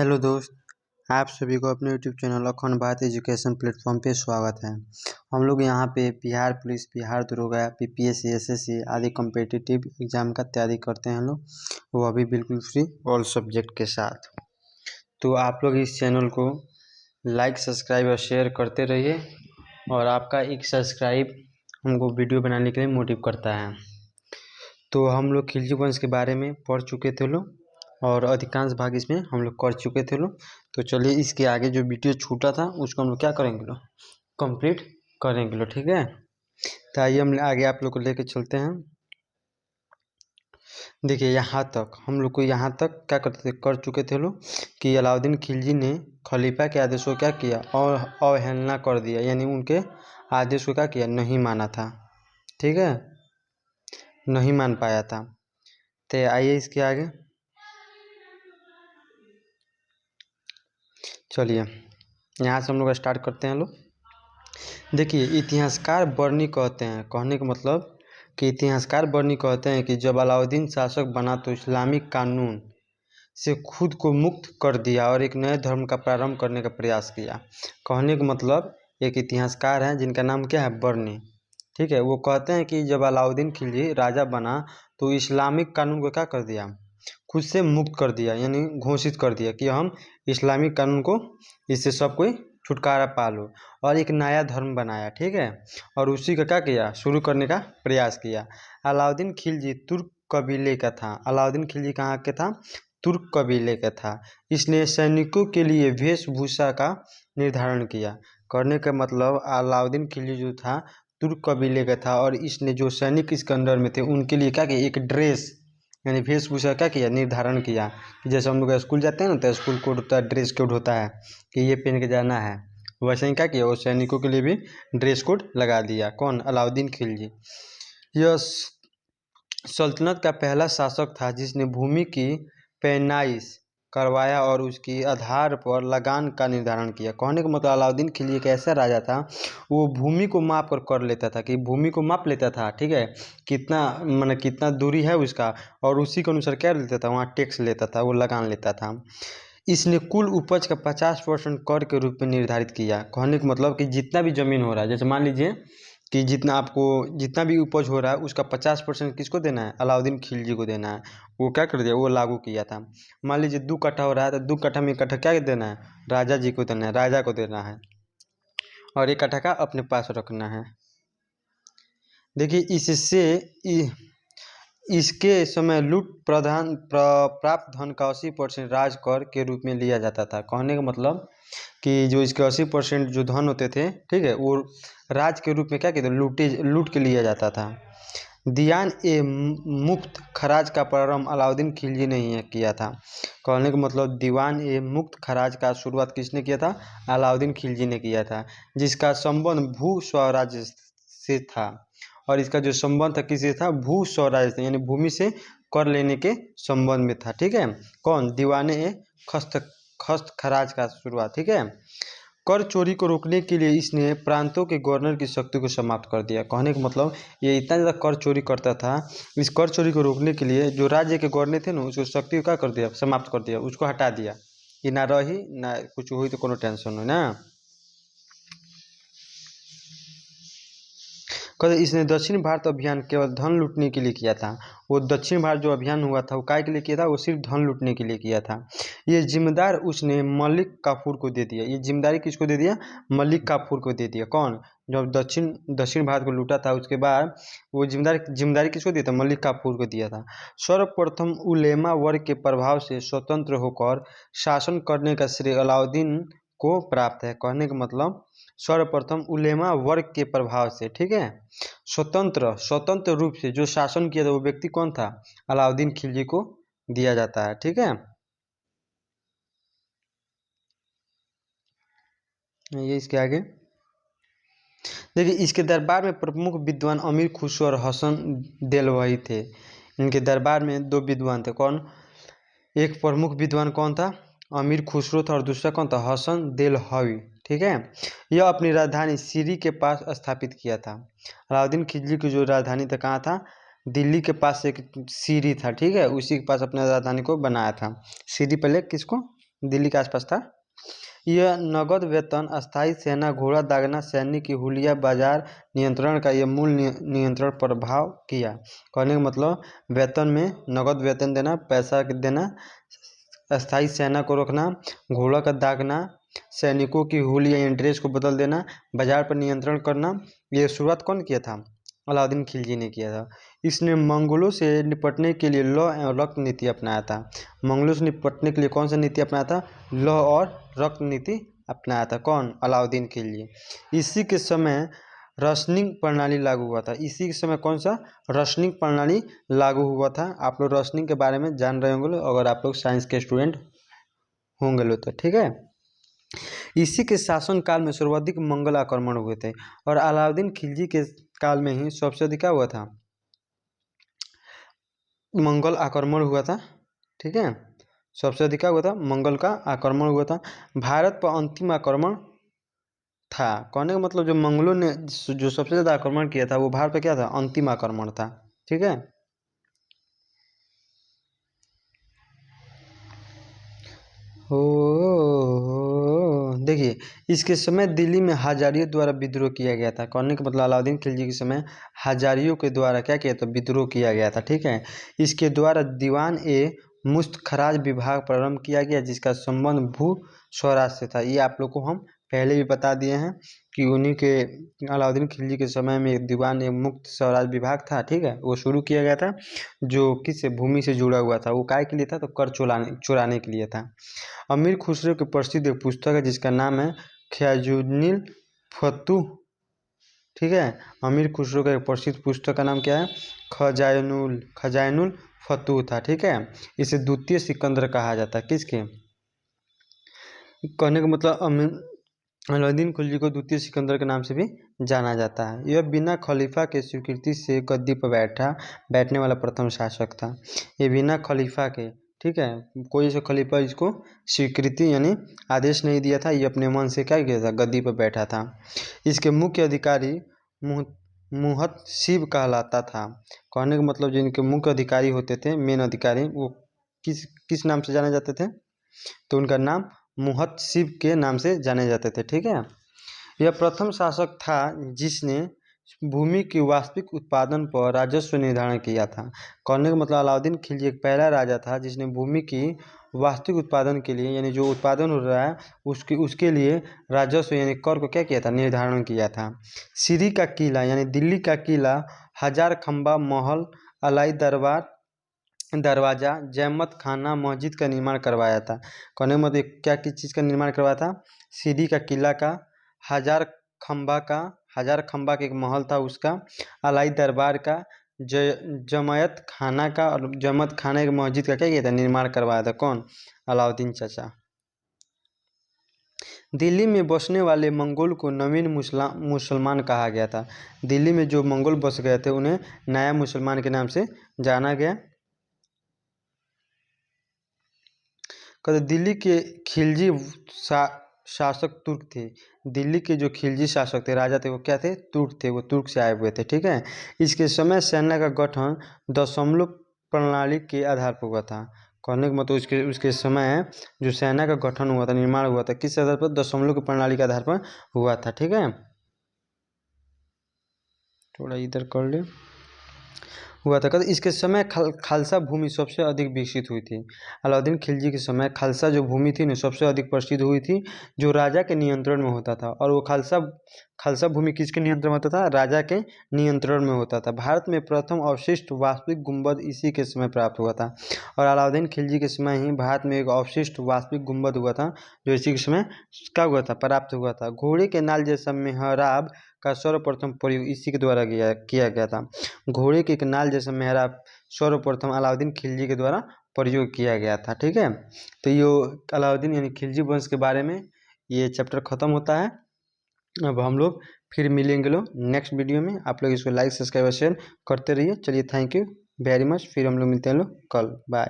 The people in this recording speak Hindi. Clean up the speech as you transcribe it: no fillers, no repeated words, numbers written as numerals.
हेलो दोस्त, आप सभी को अपने यूट्यूब चैनल अखंड भारत एजुकेशन प्लेटफॉर्म पे स्वागत है। हम लोग यहाँ पे बिहार पुलिस, बिहार दरोगा, पीपीएससी, एसएससी आदि कॉम्पिटिटिव एग्जाम का तैयारी करते हैं लोग, वो अभी बिल्कुल फ्री ऑल सब्जेक्ट के साथ। तो आप लोग इस चैनल को लाइक, सब्सक्राइब और शेयर करते रहिए, और आपका एक सब्सक्राइब हमको वीडियो बनाने के लिए मोटिव करता है। तो हम लोग खिलजी वंश के बारे में पढ़ चुके थे लोग, और अधिकांश भाग इसमें हम लोग कर चुके थे लोग। तो चलिए इसके आगे जो वीडियो छूटा था उसको हम लोग क्या करेंगे लोग, कंप्लीट करेंगे लोग, ठीक है। तो आइए हम आगे आप लोग को लेके चलते हैं। देखिए यहाँ तक हम लोग को, यहाँ तक क्या करते थे, कर चुके थे लोग कि अलाउद्दीन खिलजी ने खलीफा के आदेश को क्या किया, और अवहेलना कर दिया, यानी उनके आदेश को क्या किया, नहीं माना था, ठीक है, नहीं मान पाया था। तो आइए इसके आगे चलिए, यहाँ से हम लोग स्टार्ट करते हैं लोग। देखिए इतिहासकार बर्नी कहते हैं, कहने का मतलब कि इतिहासकार बर्नी कहते हैं कि जब अलाउद्दीन शासक बना तो इस्लामिक कानून से खुद को मुक्त कर दिया और एक नए धर्म का प्रारंभ करने का प्रयास किया। कहने का मतलब एक इतिहासकार हैं जिनका नाम क्या है, बर्नी, ठीक है। वो कहते हैं कि जब अलाउद्दीन खिलजी राजा बना तो इस्लामिक कानून को क्या कर दिया, खुद से मुक्त कर दिया, यानी घोषित कर दिया कि हम इस्लामिक कानून को, इससे सब कोई छुटकारा पा लो, और एक नया धर्म बनाया, ठीक है। और उसी का क्या किया, शुरू करने का प्रयास किया। अलाउद्दीन खिलजी तुर्क कबीले का था। अलाउद्दीन खिलजी कहाँ के था, तुर्क कबीले का था। इसने सैनिकों के लिए वेशभूषा का निर्धारण किया। करने का मतलब अलाउद्दीन खिलजी जो था तुर्क कबीले का था, और इसने जो सैनिक इसके अंडर में थे उनके लिए क्या किया, एक ड्रेस यानी वेशभूषा क्या किया, निर्धारण किया। कि जैसे हम लोग स्कूल जाते हैं ना, तो स्कूल कोड होता है, ड्रेस कोड होता है कि ये पहन के जाना है, वैसे ही क्या किया, वो सैनिकों के लिए भी ड्रेस कोड लगा दिया। कौन, अलाउद्दीन खिलजी। यह सल्तनत का पहला शासक था जिसने भूमि की पैनाइश करवाया और उसके आधार पर लगान का निर्धारण किया। कहने का मतलब अलाउद्दीन खिलजी एक ऐसा राजा था, वो भूमि को माप कर लेता था, कि भूमि को माप लेता था, ठीक है, कितना मतलब कितना दूरी है उसका, और उसी के अनुसार क्या लेता था, वहाँ टैक्स लेता था, वो लगान लेता था। इसने कुल उपज का 50% कर के रूप में निर्धारित किया। कहने का मतलब कि जितना भी जमीन हो रहा है, जैसे मान लीजिए कि जितना आपको, जितना भी उपज हो रहा है उसका 50% किसको देना है, अलाउद्दीन खिलजी को देना है। वो क्या कर दिया, वो लागू किया था। मान लीजिए 2 कट्ठा हो रहा है, तो 2 कट्ठा में 1 कट्ठा क्या देना है, राजा जी को देना है, राजा को देना है, और 1 कट्ठा का अपने पास रखना है। देखिए इससे इसके समय लूट प्राप्त धन का 80% राज कर के रूप में लिया जाता था। कहने का मतलब कि जो इसके 80% जो धन होते थे, ठीक है, वो राज के रूप में क्या कहते, लूट के लिया जाता था। दियान ए मुक्त खराज का प्रारंभ अलाउद्दीन खिलजी ने ही किया था। कहने का मतलब दीवान ए मुक्त खराज का शुरुआत किसने किया था, अलाउद्दीन खिलजी ने किया था, जिसका संबंध भू स्वराज्य से था। और इसका जो संबंध था किससे था, भू स्वराज्य से, यानी भूमि से कर लेने के संबंध में था, ठीक है। कौन, दीवाने ए खस्त खराज का शुरुआत, ठीक है। कर चोरी को रोकने के लिए इसने प्रांतों के गवर्नर की शक्ति को समाप्त कर दिया। कहने का मतलब ये इतना ज़्यादा कर चोरी करता था, इस कर चोरी को रोकने के लिए जो राज्य के गवर्नर थे ना, उसको शक्ति को क्या कर दिया, समाप्त कर दिया, उसको हटा दिया, कि ना रही ना कुछ हुई तो कोनो टेंशन हो ना। कहते इसने दक्षिण भारत अभियान केवल धन लूटने के लिए किया था। वो दक्षिण भारत जो अभियान हुआ था वो काय के लिए किया था, वो सिर्फ धन लूटने के लिए किया था। ये जिम्मेदार उसने मलिक काफूर को दे दिया। ये जिम्मेदारी किसको दे दिया, मलिक काफूर को दे दिया। कौन, जब दक्षिण भारत को लूटा था उसके बाद वो जिम्मेदारी किसको दिया था, मलिक काफूर को दिया था। सर्वप्रथम उलेमा वर्ग के प्रभाव से स्वतंत्र होकर शासन करने का श्रेय अलाउद्दीन को प्राप्त है। कहने का मतलब सर्वप्रथम उलेमा वर्ग के प्रभाव से, ठीक है, स्वतंत्र रूप से जो शासन किया था वो व्यक्ति कौन था, अलाउद्दीन खिलजी को दिया जाता है, ठीक है। ये इसके आगे देखिए, इसके दरबार में प्रमुख विद्वान अमीर खुसरो और हसन देलवही थे। इनके दरबार में 2 विद्वान थे। कौन, एक प्रमुख विद्वान कौन था, अमीर खुसरो था, और दूसरा कौन था, हसन देलहवी, ठीक है। यह अपनी राजधानी सीरी के पास स्थापित किया था। अलाउद्दीन खिलजी की जो राजधानी था कहाँ था, दिल्ली के पास एक सीरी था, ठीक है, उसी के पास अपने राजधानी को बनाया था। सीरी पहले किसको, दिल्ली के आसपास था। यह नगद वेतन, अस्थायी सेना, घोड़ा दागना, सैनिक की हुलिया, बाजार नियंत्रण का यह मूल नियंत्रण प्रभाव किया। कहने का मतलब वेतन में नगद वेतन देना, पैसा देना, अस्थायी सेना को रोकना, घोड़ा का दागना, सैनिकों की हुलिया या ड्रेस को बदल देना, बाजार पर नियंत्रण करना। ये शुरुआत कौन किया था? अलाउद्दीन खिलजी ने किया था। इसने मंगोलों से निपटने के लिए लौ एवं रक्त नीति अपनाया था। मंगोलों से निपटने के लिए कौन सा नीति अपनाया था? लौ और रक्त नीति अपनाया था। कौन? अलाउद्दीन खिलजी। इसी के समय राशनिंग प्रणाली लागू हुआ था। इसी के समय कौन सा राशनिंग प्रणाली लागू हुआ था? आप लोग राशनिंग के बारे में जान रहे होंगे अगर आप लोग साइंस के स्टूडेंट होंगे लो तो, ठीक है। इसी के शासन काल में सर्वाधिक मंगल आक्रमण हुए थे और अलाउद्दीन खिलजी के काल में ही सबसे अधिक क्या हुआ था? मंगल आक्रमण हुआ था, ठीक है। सबसे अधिक क्या हुआ था? मंगल का आक्रमण हुआ था। भारत पर अंतिम आक्रमण था। कहने का मतलब जो मंगलों ने जो सबसे ज़्यादा आक्रमण किया था वो भारत पर क्या था? अंतिम आक्रमण था, ठीक है। देखिए, इसके समय दिल्ली में हाजारियों द्वारा विद्रोह किया गया था। कहने का मतलब अलाउद्दीन खिलजी के समय हाजारियों के द्वारा क्या किया था? विद्रोह किया गया था, ठीक है। इसके द्वारा दीवान ए मुश्त-खराज विभाग प्रारंभ किया गया जिसका संबंध भू स्वराज से था। ये आप लोग को हम पहले भी बता दिए हैं कि उन्हीं के अलाउद्दीन खिलजी के समय में दीवान ए मुक्त स्वराज विभाग था, ठीक है। वो शुरू किया गया था जो किससे? भूमि से जुड़ा हुआ था। वो काय के लिए था? तो कर चुराने के लिए था। अमीर खुसरो की प्रसिद्ध एक पुस्तक है जिसका नाम है ख्याजुन्निल फतूह, ठीक है। अमीर खुसरो का एक प्रसिद्ध पुस्तक का नाम क्या है? खजाइनुल फतूह था, ठीक है। इसे द्वितीय सिकंदर कहा जाता है। किसके? कहने का मतलब अलाउद्दीन खिलजी को द्वितीय सिकंदर के नाम से भी जाना जाता है। यह बिना खलीफा के स्वीकृति से गद्दी पर बैठने वाला प्रथम शासक था। ये बिना खलीफा के, ठीक है, कोई ऐसा खलीफा इसको स्वीकृति यानी आदेश नहीं दिया था। ये अपने मन से क्या किया था? गद्दी पर बैठा था। इसके मुख्य अधिकारी मुहतसिब कहलाता था। कहने का मतलब जिनके मुख्य अधिकारी होते थे, मेन अधिकारी, वो किस किस नाम से जाने जाते थे? तो उनका नाम मुहतसिब के नाम से जाने जाते थे, ठीक है। यह प्रथम शासक था जिसने भूमि की वास्तविक उत्पादन पर राजस्व निर्धारण किया था। कहने का मतलब अलाउद्दीन खिलजी एक पहला राजा था जिसने भूमि की वास्तविक उत्पादन के लिए यानी जो उत्पादन हो रहा है उसके लिए राजस्व यानी कर को क्या किया था? निर्धारण किया था। सीरी का किला यानी दिल्ली का किला, हजार खंबा महल, अलाई दरवाजा, जैमत खाना, मस्जिद का निर्माण करवाया था। कहने का मतलब क्या किस चीज़ का निर्माण करवाया था? सीरी का किला का, हजार खंबा का एक महल था उसका, अलाई दरबार का, जमायत खाना का और जमत खाना की मस्जिद का क्या किया था? निर्माण करवाया था। कौन? अलाउद्दीन चाचा। दिल्ली में बसने वाले मंगोल को नवीन मुसलमान कहा गया था। दिल्ली में जो मंगोल बस गए थे उन्हें नया मुसलमान के नाम से जाना गया। कहते दिल्ली के खिलजी शासक तुर्क थे। दिल्ली के जो खिलजी शासक थे, राजा थे, वो क्या थे? तुर्क थे। वो तुर्क से आए हुए थे, ठीक है। इसके समय सेना का गठन दशमलव प्रणाली के आधार पर हुआ था। कहने का मतलब उसके समय जो सेना का गठन हुआ था, निर्माण हुआ था, किस आधार पर? दशमलव की प्रणाली के आधार पर हुआ था, ठीक है। थोड़ा इधर कर ले हुआ था। कहते इसके समय खालसा भूमि सबसे अधिक विकसित हुई थी। अलाउद्दीन खिलजी के समय खालसा जो भूमि थी ना सबसे अधिक प्रसिद्ध हुई थी, जो राजा के नियंत्रण में होता था। और वो खालसा भूमि किसके नियंत्रण में होता था? राजा के नियंत्रण में होता था। भारत में प्रथम अवशिष्ट वास्तविक गुंबद इसी के समय प्राप्त हुआ था। और अलाउद्दीन खिलजी के समय ही भारत में एक अवशिष्ट वास्तविक गुंबद हुआ था जो इसी के समय क्या हुआ था? प्राप्त हुआ था। घोड़े के नाल जैसा मेहराब का सर्वप्रथम प्रयोग इसी के द्वारा किया गया था। घोड़े के एक नाल जैसा मेहराब सर्वप्रथम अलाउद्दीन खिलजी के द्वारा प्रयोग किया गया था, ठीक है। तो ये अलाउद्दीन यानी खिलजी वंश के बारे में ये चैप्टर ख़त्म होता है। अब हम लोग फिर मिलेंगे नेक्स्ट वीडियो में। आप लोग इसको लाइक सब्सक्राइब शेयर करते रहिए। चलिए, थैंक यू वेरी मच। फिर हम लोग मिलते हैं कल। बाय।